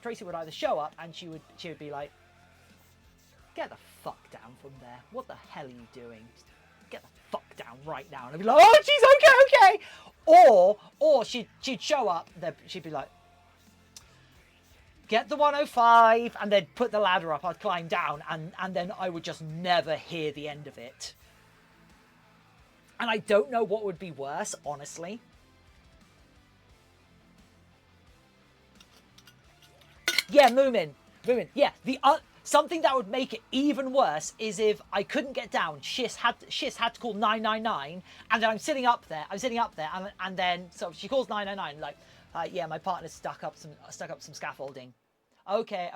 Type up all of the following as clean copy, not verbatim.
Tracy would either show up and she would be like, "Get the fuck down from there. What the hell are you doing? Just get the fuck down right now." And I'd be like, "Oh, she's okay." Or she'd show up. She'd be like, "Get the 105," and then put the ladder up. I'd climb down, and then I would just never hear the end of it. And I don't know what would be worse, honestly. Yeah, Moomin. Yeah, something that would make it even worse is if I couldn't get down. Shiz had to call 999, and then I'm sitting up there, and then so she calls 999, like, "Yeah, my partner's stuck up some scaffolding." Okay,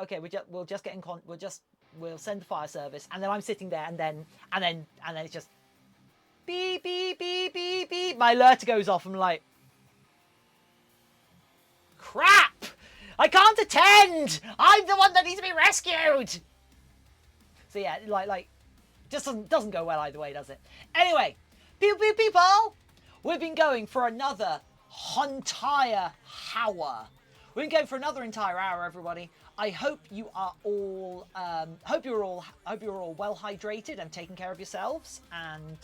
we'll just get in we'll send the fire service, and then I'm sitting there, and then it's just beep beep beep beep beep. My alerter goes off. I'm like, crap! I can't attend! I'm the one that needs to be rescued! So yeah, like just doesn't go well either way, does it? Anyway, people! We've been going for another entire hour. We've been going for another entire hour, everybody. I hope you are all hope you're all well hydrated and taking care of yourselves and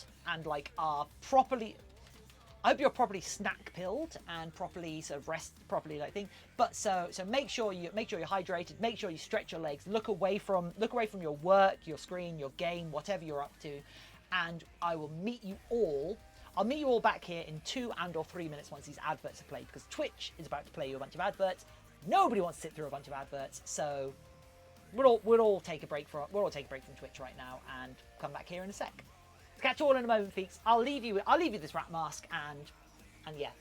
like are properly. I hope you're properly snack pilled and properly sort of rest properly, like thing. But so make sure you're hydrated. Make sure you stretch your legs. Look away from your work, your screen, your game, whatever you're up to. And I will meet you all. I'll meet you all back here in 2 and or 3 minutes once these adverts are played, because Twitch is about to play you a bunch of adverts. Nobody wants to sit through a bunch of adverts, so we'll all take a break from Twitch right now and come back here in a sec. Catch you all in a moment, Feeks. I'll leave you this rat mask and yeah.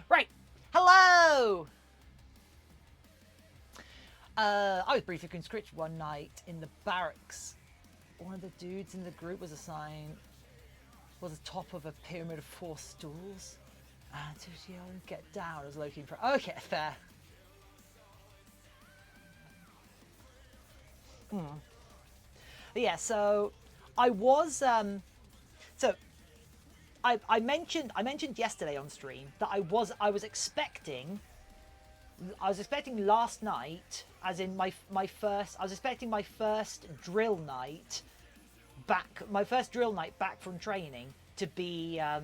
Right. Hello! I was briefly conscripted one night in the barracks. One of the dudes in the group was assigned the top of a pyramid of 4 stools. And to yell and get down, I was looking for. Okay, fair. But yeah, so I was I mentioned yesterday on stream that I was expecting last night, as in my first, I was expecting my first drill night back from training to be the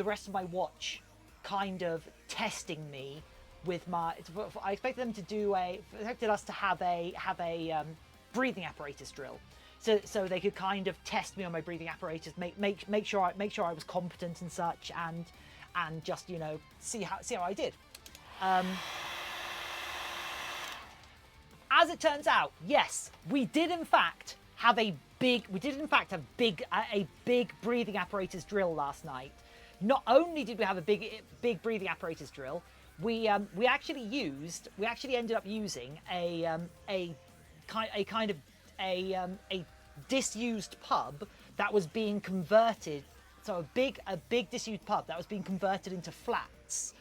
rest of my watch kind of testing me with my. I expected them to do I expected us to have a breathing apparatus drill, so they could kind of test me on my breathing apparatus, make sure I was competent and such, and just see how I did. As it turns out, yes, we did in fact have a big breathing apparatus drill last night. Not only did we have a big breathing apparatus drill, we actually ended up using a disused pub that was being converted. So a big disused pub that was being converted into flats.